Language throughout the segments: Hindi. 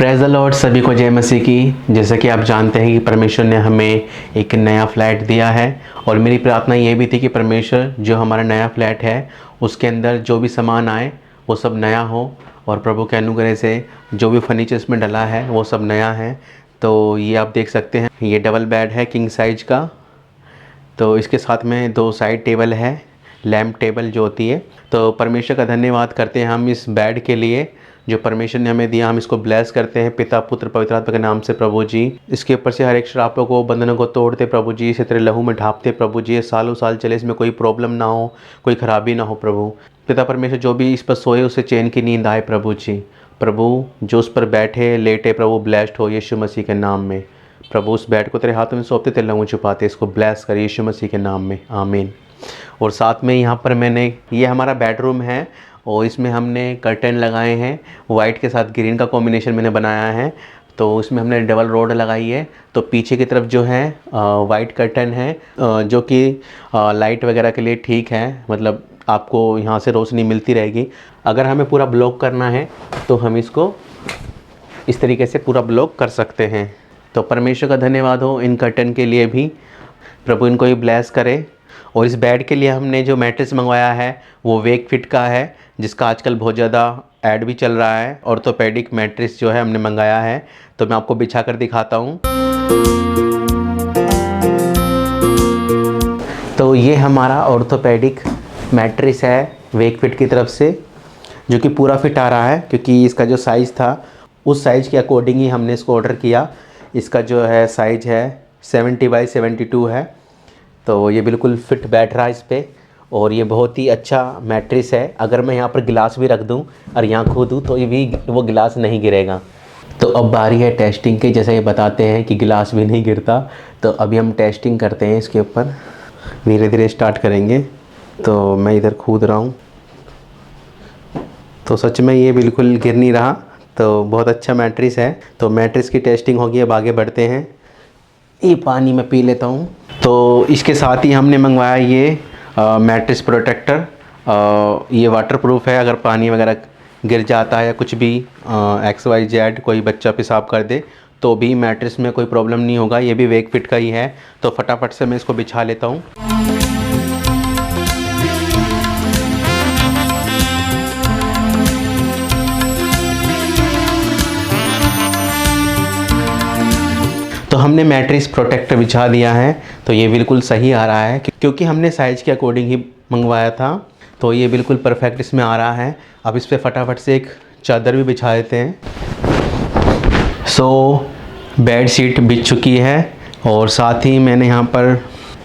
प्रेज़ द लॉर्ड, सभी को जय मसीह की। जैसा कि आप जानते हैं कि परमेश्वर ने हमें एक नया फ्लैट दिया है और मेरी प्रार्थना ये भी थी कि परमेश्वर जो हमारा नया फ्लैट है उसके अंदर जो भी सामान आए वो सब नया हो और प्रभु के अनुग्रह से जो भी फर्नीचर इसमें डला है वो सब नया है। तो ये आप देख सकते हैं, ये डबल बेड है किंग साइज का। तो इसके साथ में 2 साइड टेबल है, लैम्प टेबल जो होती है। तो परमेश्वर का धन्यवाद करते हैं हम इस बेड के लिए जो परमेश्वर ने हमें दिया। हम इसको ब्लेस करते हैं पिता पुत्र पवित्र आत्मा के नाम से प्रभु जी। इसके ऊपर से हर एक श्रापों को, बंधनों को तोड़ते प्रभु जी, इसे तेरे लहू में ढापते प्रभु जी। ये सालों साल चले, इसमें कोई प्रॉब्लम ना हो, कोई खराबी ना हो प्रभु। पिता परमेश्वर जो भी इस पर सोए उसे चैन की नींद आए प्रभु जी। प्रभु जो उस पर बैठे लेटे प्रभु ब्लेस्ड हो यीशु मसीह के नाम में। प्रभु उस बेड को तेरे हाथों में सौंपते, तेरे लहू छुपाते, इसको ब्लेस कर यीशु मसीह के नाम में, आमीन। और साथ में यहाँ पर ये हमारा बेडरूम है और इसमें हमने कर्टन लगाए हैं, वाइट के साथ ग्रीन का कॉम्बिनेशन मैंने बनाया है। तो उसमें हमने डबल रोड लगाई है। तो पीछे की तरफ जो है वाइट कर्टन है जो कि लाइट वगैरह के लिए ठीक है, मतलब आपको यहाँ से रोशनी मिलती रहेगी। अगर हमें पूरा ब्लॉक करना है तो हम इसको इस तरीके से पूरा ब्लॉक कर सकते हैं। तो परमेश्वर का धन्यवाद हो इन कर्टन के लिए भी, प्रभु इनको ही ब्लेस करे। और इस बेड के लिए हमने जो मैट्रेस मंगवाया है वो वेकफिट का है, जिसका आजकल बहुत ज़्यादा ऐड भी चल रहा है। ऑर्थोपेडिक मैट्रेस जो है हमने मंगाया है, तो मैं आपको बिछा कर दिखाता हूँ। तो ये हमारा ऑर्थोपेडिक मैट्रेस है वेकफिट की तरफ से, जो कि पूरा फिट आ रहा है, क्योंकि इसका जो साइज़ था उस साइज़ के अकॉर्डिंग ही हमने इसको ऑर्डर किया। इसका जो है साइज़ है 70x72 है। तो ये बिल्कुल फिट बैठ रहा है इस पर और ये बहुत ही अच्छा मैट्रेस है। अगर मैं यहाँ पर गिलास भी रख दूँ और यहाँ खो दूँ तो ये भी वो गिलास नहीं गिरेगा। तो अब बारी है टेस्टिंग की। जैसे ये बताते हैं कि गिलास भी नहीं गिरता, तो अभी हम टेस्टिंग करते हैं इसके ऊपर। धीरे धीरे स्टार्ट करेंगे। तो मैं इधर कूद रहा हूँ, तो सच में ये बिल्कुल गिर नहीं रहा। तो बहुत अच्छा मैट्रेस है। तो मैट्रेस की टेस्टिंग होगी, अब आगे बढ़ते हैं। ये पानी मैं पी लेता हूँ। तो इसके साथ ही हमने मंगवाया ये मैट्रेस प्रोटेक्टर। ये वाटरप्रूफ है, अगर पानी वगैरह गिर जाता है या कुछ भी XYZ कोई बच्चा पेशाब कर दे तो भी मैट्रेस में कोई प्रॉब्लम नहीं होगा। ये भी वेकफिट का ही है। तो फटाफट से मैं इसको बिछा लेता हूँ। तो हमने मैट्रेस प्रोटेक्टर बिछा दिया है। तो ये बिल्कुल सही आ रहा है, क्योंकि हमने साइज़ के अकॉर्डिंग ही मंगवाया था। तो ये बिल्कुल परफेक्ट इसमें आ रहा है। अब इस पर फटाफट से एक चादर भी बिछा देते हैं। सो बेड शीट बिछ चुकी है और साथ ही मैंने यहाँ पर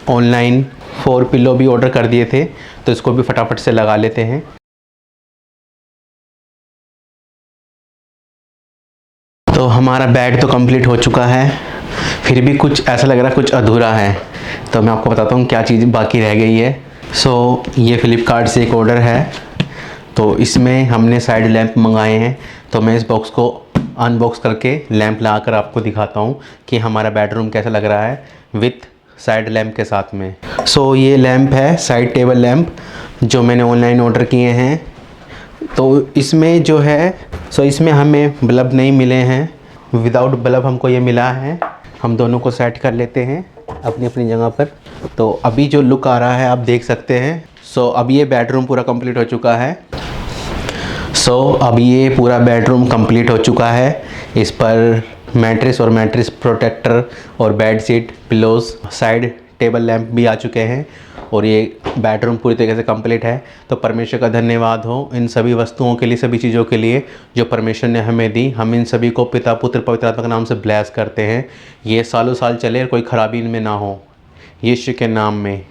ऑनलाइन 4 पिलो भी ऑर्डर कर दिए थे, तो इसको भी फटाफट से लगा लेते हैं। तो हमारा बेड तो कंप्लीट हो चुका है, फिर भी कुछ ऐसा लग रहा है कुछ अधूरा है। तो मैं आपको बताता हूँ क्या चीज़ बाकी रह गई है। सो ये फ्लिपकार्ट से एक ऑर्डर है। तो इसमें हमने साइड लैंप मंगाए हैं। तो मैं इस बॉक्स को अनबॉक्स करके लैंप लगा कर आपको दिखाता हूँ कि हमारा बेडरूम कैसा लग रहा है विथ साइड लैंप के साथ में। सो ये लैंप है साइड टेबल लैंप, जो मैंने ऑनलाइन ऑर्डर किए हैं। तो इसमें जो है इसमें हमें बल्ब नहीं मिले हैं, विदाउट बल्ब हमको ये मिला है। हम दोनों को सेट कर लेते हैं अपनी अपनी जगह पर। तो अभी जो लुक आ रहा है आप देख सकते हैं। अब ये बेडरूम पूरा कंप्लीट हो चुका है। अब ये पूरा बेडरूम कंप्लीट हो चुका है। इस पर मैट्रेस और मैट्रेस प्रोटेक्टर और bed sheet, pillows, side table lamp भी आ चुके हैं और ये बेडरूम पूरी तरीके से कंप्लीट है। तो परमेश्वर का धन्यवाद हो इन सभी वस्तुओं के लिए, सभी चीज़ों के लिए जो परमेश्वर ने हमें दी। हम इन सभी को पिता पुत्र पवित्र आत्मा के नाम से ब्लेस करते हैं। ये सालों साल चले और कोई खराबी इनमें ना हो, यीशु के नाम में।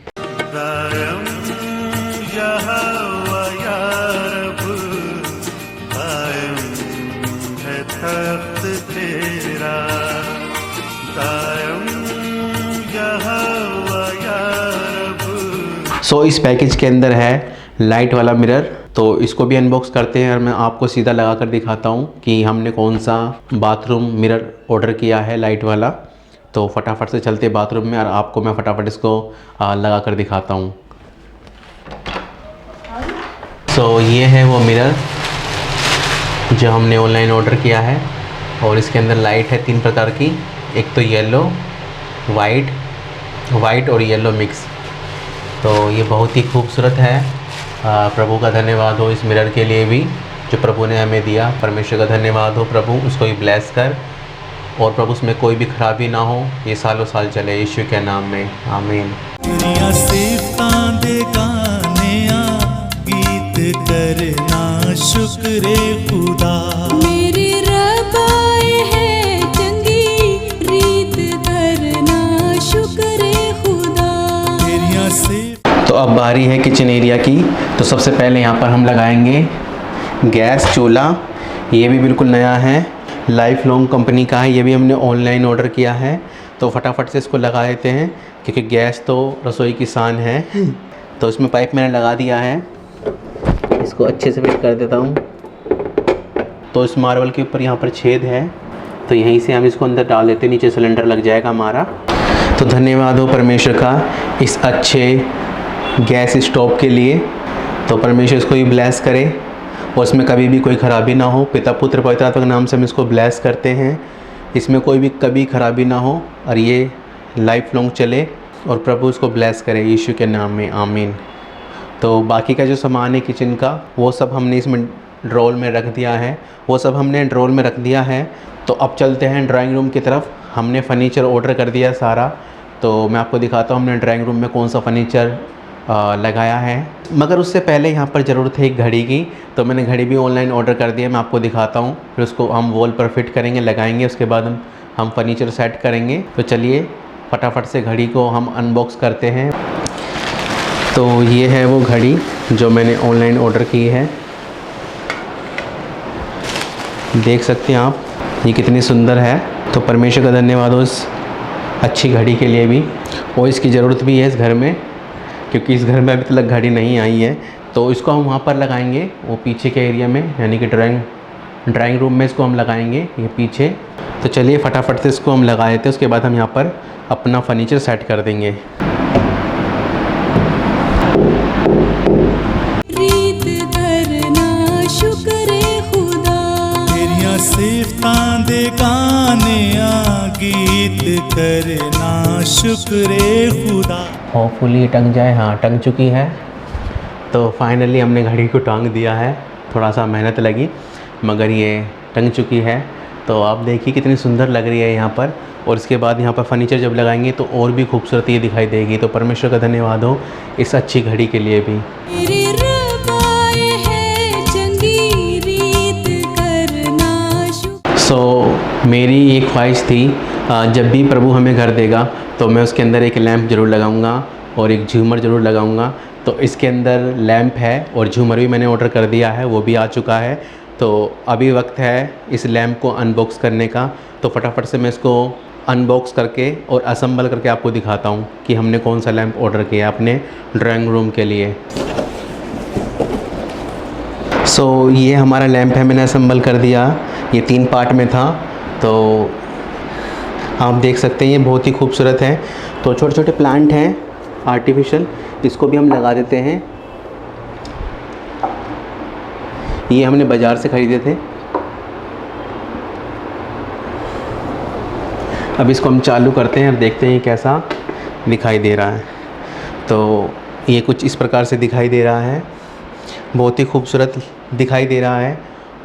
इस पैकेज के अंदर है लाइट वाला मिरर। तो इसको भी अनबॉक्स करते हैं और मैं आपको सीधा लगा कर दिखाता हूँ कि हमने कौन सा बाथरूम मिरर ऑर्डर किया है लाइट वाला। तो फटाफट से चलते बाथरूम में और आपको मैं फटाफट इसको लगा कर दिखाता हूँ। ये है वो मिरर जो हमने ऑनलाइन ऑर्डर किया है। और इसके अंदर लाइट है 3 प्रकार की, एक तो येलो, वाइट और येलो मिक्स। तो ये बहुत ही खूबसूरत है। प्रभु का धन्यवाद हो इस मिरर के लिए भी जो प्रभु ने हमें दिया। परमेश्वर का धन्यवाद हो प्रभु, उसको भी ब्लेस कर और प्रभु उसमें कोई भी खराबी ना हो, ये सालों साल चले यीशु के नाम में, आमीन। तेरियां सिफतां दे गाने गीत करना शुक्र खुदा। मेरे रब आए हैं चंगी रीत करना शुक्र खुदा। तेरियां सिफतां। तो अब बारी है किचन एरिया की। तो सबसे पहले यहाँ पर हम लगाएंगे गैस चूल्हा। ये भी बिल्कुल नया है, लाइफ लॉन्ग कंपनी का है। ये भी हमने ऑनलाइन ऑर्डर किया है। तो फटाफट से इसको लगा देते हैं क्योंकि गैस तो रसोई की शान है। तो इसमें पाइप मैंने लगा दिया है, इसको अच्छे से फिट कर देता हूँ। तो इस मार्बल के ऊपर यहाँ पर छेद है, तो यहीं से हम इसको अंदर डाल देते हैं, नीचे सिलेंडर लग जाएगा हमारा। तो धन्यवाद हो परमेश्वर का इस अच्छे गैस स्टोव के लिए। तो परमेश्वर इसको भी ब्लेस करे और इसमें कभी भी कोई ख़राबी ना हो। पिता पुत्र पवित्र आत्मा के नाम से हम इसको ब्लेस करते हैं, इसमें कोई भी कभी ख़राबी ना हो और ये लाइफ लॉन्ग चले और प्रभु इसको ब्लेस करे यीशु के नाम में, आमीन। तो बाकी का जो सामान है किचन का वो सब हमने इसमें ड्रॉर में रख दिया है, वो सब हमने ड्रॉर में रख दिया है। तो अब चलते हैं ड्राइंग रूम की तरफ। हमने फ़र्नीचर ऑर्डर कर दिया सारा, तो मैं आपको दिखाता हूँ हमने ड्राइंग रूम में कौन सा फ़र्नीचर लगाया है। मगर उससे पहले यहाँ पर ज़रूरत है एक घड़ी की, तो मैंने घड़ी भी ऑनलाइन ऑर्डर कर दिया। मैं आपको दिखाता हूँ, फिर उसको हम वॉल पर फिट करेंगे, लगाएंगे, उसके बाद हम फर्नीचर सेट करेंगे। तो चलिए फटाफट से घड़ी को हम अनबॉक्स करते हैं। तो ये है वो घड़ी जो मैंने ऑनलाइन ऑर्डर की है, देख सकते हैं आप ये कितनी सुंदर है। तो परमेश्वर का धन्यवाद हो इस अच्छी घड़ी के लिए भी, और इसकी ज़रूरत भी है इस घर में क्योंकि इस घर में अभी तक घड़ी नहीं आई है। तो इसको हम वहाँ पर लगाएंगे, वो पीछे के एरिया में, यानी कि ड्राइंग रूम में इसको हम लगाएंगे, ये पीछे। तो चलिए फटाफट से इसको हम लगा देते हैं, उसके बाद हम यहाँ पर अपना फर्नीचर सेट कर देंगे। रीत करना शुक्र खुदा। तेरियां सिफतां दे गाने गीत करना शुक्र खुदा। होपफुली टंग जाए। हाँ, टंग चुकी है। तो फाइनली हमने घड़ी को टांग दिया है, थोड़ा सा मेहनत लगी मगर ये टंग चुकी है। तो आप देखिए कितनी सुंदर लग रही है यहाँ पर, और इसके बाद यहाँ पर फर्नीचर जब लगाएंगे तो और भी खूबसूरत ये दिखाई देगी। तो परमेश्वर का धन्यवाद हो इस अच्छी घड़ी के लिए भी। मेरे रब आए हैं चंगी रीत करना शुक्र। मेरी एक ख्वाहिश थी, जब भी प्रभु हमें घर देगा तो मैं उसके अंदर एक लैंप ज़रूर लगाऊंगा और एक झूमर ज़रूर लगाऊंगा। तो इसके अंदर लैंप है और झूमर भी मैंने ऑर्डर कर दिया है, वो भी आ चुका है। तो अभी वक्त है इस लैंप को अनबॉक्स करने का। तो फटाफट से मैं इसको अनबॉक्स करके और असेंबल करके आपको दिखाता हूँ कि हमने कौन सा लैंप ऑर्डर किया अपने ड्राइंग रूम के लिए। ये हमारा लैंप है, मैंने असेंबल कर दिया। ये 3 पार्ट में था, तो आप देख सकते हैं ये बहुत ही खूबसूरत है। तो छोटे छोटे प्लांट हैं आर्टिफिशियल, इसको भी हम लगा देते हैं। ये हमने बाज़ार से ख़रीदे थे। अब इसको हम चालू करते हैं और देखते हैं कैसा दिखाई दे रहा है। तो ये कुछ इस प्रकार से दिखाई दे रहा है, बहुत ही खूबसूरत दिखाई दे रहा है।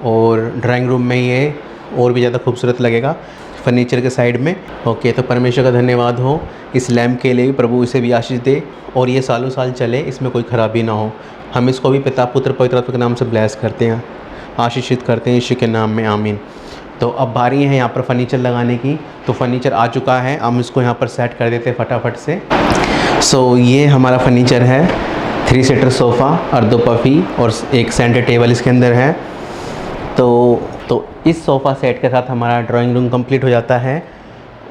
और ड्राइंग रूम में ये और भी ज़्यादा खूबसूरत लगेगा फर्नीचर के साइड में। ओके, तो परमेश्वर का धन्यवाद हो इस लैंप के लिए भी, प्रभु इसे भी आशीष दे और ये सालों साल चले, इसमें कोई ख़राबी ना हो। हम इसको भी पिता पुत्र पवित्र आत्मा के नाम से ब्लेस करते हैं, आशीषित करते हैं यीशु के नाम में, आमीन। तो अब बारी है यहाँ पर फर्नीचर लगाने की। तो फर्नीचर आ चुका है, हम इसको यहाँ पर सेट कर देते हैं फटाफट से। ये हमारा फर्नीचर है, 3 सीटर सोफ़ा और 2 पफ़ी और एक सेंटर टेबल इसके अंदर है। तो इस सोफ़ा सेट के साथ हमारा ड्राइंग रूम कंप्लीट हो जाता है।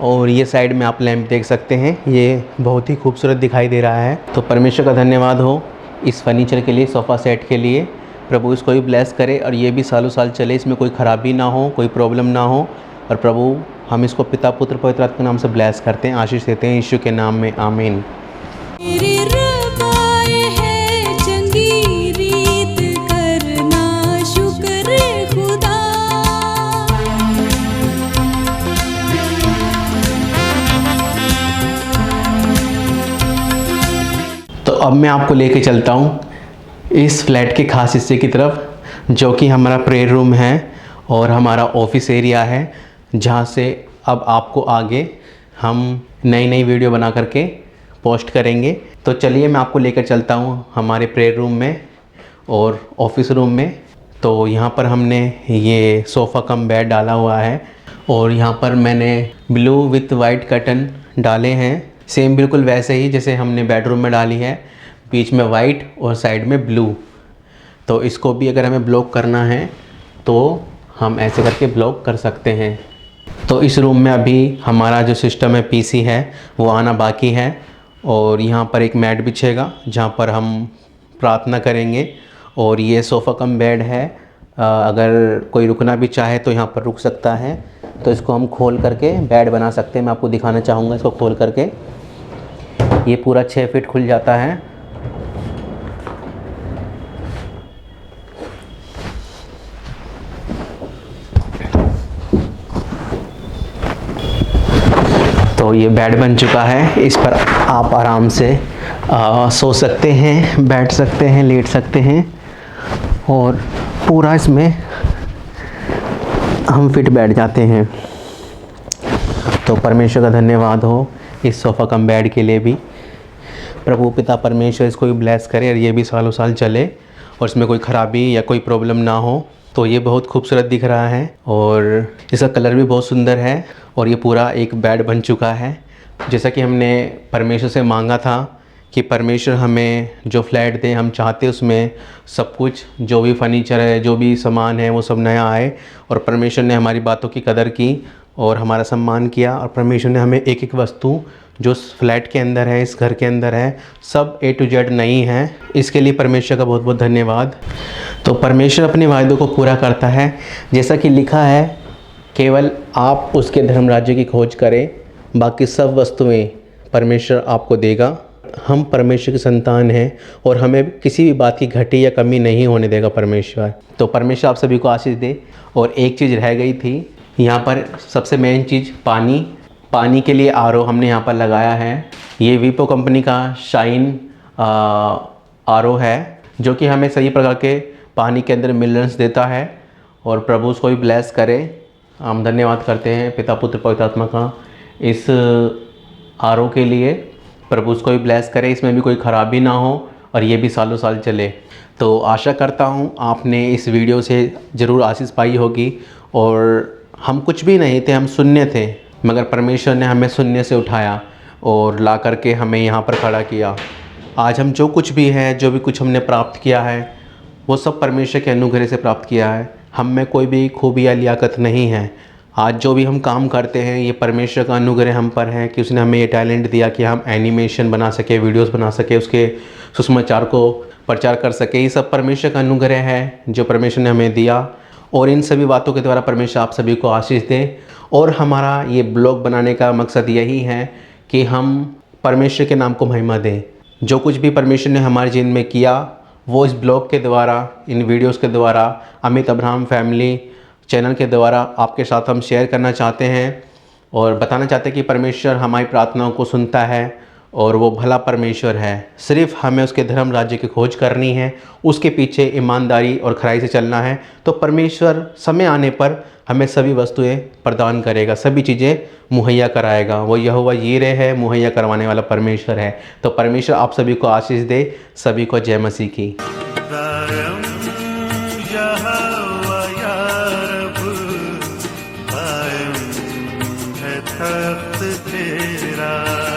और ये साइड में आप लैंप देख सकते हैं, ये बहुत ही खूबसूरत दिखाई दे रहा है। तो परमेश्वर का धन्यवाद हो इस फर्नीचर के लिए, सोफ़ा सेट के लिए। प्रभु इसको भी ब्लेस करे और ये भी सालों साल चले, इसमें कोई ख़राबी ना हो, कोई प्रॉब्लम ना हो। और प्रभु हम इसको पिता पुत्र पवित्र आत्मा के नाम से ब्लेस करते हैं, आशीष देते हैं यीशु के नाम में, आमीन। मेरे रब आए हैं चंगी रीत करना शुक्र खुदा। अब मैं आपको लेके चलता हूँ इस फ्लैट के खास हिस्से की तरफ, जो कि हमारा प्रेयर रूम है और हमारा ऑफिस एरिया है, जहाँ से अब आपको आगे हम नई वीडियो बना करके पोस्ट करेंगे। तो चलिए मैं आपको लेकर चलता हूँ हमारे प्रेयर रूम में और ऑफिस रूम में। तो यहाँ पर हमने ये सोफ़ा कम बेड डाला हुआ है और यहाँ पर मैंने ब्लू विथ वाइट कर्टन डाले हैं, सेम बिल्कुल वैसे ही जैसे हमने बेडरूम में डाली है, बीच में वाइट और साइड में ब्लू। तो इसको भी अगर हमें ब्लॉक करना है तो हम ऐसे करके ब्लॉक कर सकते हैं। तो इस रूम में अभी हमारा जो सिस्टम है पीसी है वो आना बाकी है और यहाँ पर एक मैट बिछेगा जहाँ पर हम प्रार्थना करेंगे। और ये सोफ़ा कम बेड है, अगर कोई रुकना भी चाहे तो यहाँ पर रुक सकता है। तो इसको हम खोल करके बेड बना सकते हैं। मैं आपको दिखाना चाहूँगा इसको खोल करके। ये पूरा 6 फीट खुल जाता है। तो ये बेड बन चुका है, इस पर आप आराम से सो सकते हैं, बैठ सकते हैं, लेट सकते हैं और पूरा इसमें हम फिट बैठ जाते हैं। तो परमेश्वर का धन्यवाद हो इस सोफ़ा कम बेड के लिए भी। प्रभु पिता परमेश्वर इसको भी ब्लेस करे और ये भी सालों साल चले और इसमें कोई ख़राबी या कोई प्रॉब्लम ना हो। तो ये बहुत खूबसूरत दिख रहा है और इसका कलर भी बहुत सुंदर है और ये पूरा एक बेड बन चुका है। जैसा कि हमने परमेश्वर से मांगा था कि परमेश्वर हमें जो फ्लैट दें, हम चाहते उसमें सब कुछ, जो भी फर्नीचर है, जो भी सामान है, वो सब नया आए। और परमेश्वर ने हमारी बातों की कदर की और हमारा सम्मान किया और परमेश्वर ने हमें एक एक वस्तु जो फ्लैट के अंदर है, इस घर के अंदर है, सब A to Z नई है। इसके लिए परमेश्वर का बहुत बहुत धन्यवाद। तो परमेश्वर अपने वायदों को पूरा करता है, जैसा कि लिखा है, केवल आप उसके धर्म राज्य की खोज करें, बाकी सब वस्तुएं परमेश्वर आपको देगा। हम परमेश्वर की संतान हैं और हमें किसी भी बात की घटी या कमी नहीं होने देगा परमेश्वर। तो परमेश्वर आप सभी को आशीष दे। और एक चीज़ रह गई थी यहाँ पर, सबसे मेन चीज़ पानी के लिए RO हमने यहाँ पर लगाया है। ये वीपो कंपनी का शाइन RO है, जो कि हमें सही प्रकार के पानी के अंदर मिनरल्स देता है और प्रभु उसको भी ब्लेस करे। हम धन्यवाद करते हैं पिता पुत्र पवित्र आत्मा का इस RO के लिए। प्रभु उसको भी ब्लेस करे, इसमें भी कोई ख़राबी ना हो और ये भी सालों साल चले। तो आशा करता हूँ आपने इस वीडियो से ज़रूर आशीष पाई होगी। और हम कुछ भी नहीं थे, हम शून्य थे, मगर परमेश्वर ने हमें शून्य से उठाया और ला करके हमें यहाँ पर खड़ा किया। आज हम जो कुछ भी है, जो भी कुछ हमने प्राप्त किया है, वो सब परमेश्वर के अनुग्रह से प्राप्त किया है। हम में कोई भी खूबी या लियाकत नहीं है। आज जो भी हम काम करते हैं, ये परमेश्वर का अनुग्रह हम पर है कि उसने हमें ये टैलेंट दिया कि हम एनिमेशन बना सके, वीडियोस बना सके, उसके सुसमाचार को प्रचार कर सके। ये सब परमेश्वर का अनुग्रह है जो परमेश्वर ने हमें दिया। और इन सभी बातों के द्वारा परमेश्वर आप सभी को आशीष दे। और हमारा ये ब्लॉग बनाने का मकसद यही है कि हम परमेश्वर के नाम को महिमा दें। जो कुछ भी परमेश्वर ने हमारे जीवन में किया, वो इस ब्लॉग के द्वारा, इन वीडियोस के द्वारा, अमित अब्राहम फैमिली चैनल के द्वारा आपके साथ हम शेयर करना चाहते हैं और बताना चाहते हैं कि परमेश्वर हमारी प्रार्थनाओं को सुनता है और वो भला परमेश्वर है। सिर्फ हमें उसके धर्म राज्य की खोज करनी है, उसके पीछे ईमानदारी और खराई से चलना है। तो परमेश्वर समय आने पर हमें सभी वस्तुएं प्रदान करेगा, सभी चीज़ें मुहैया कराएगा। वो यहोवा यीरे है, मुहैया करवाने वाला परमेश्वर है। तो परमेश्वर आप सभी को आशीष दे। सभी को जय मसीह की। तख्त तेरा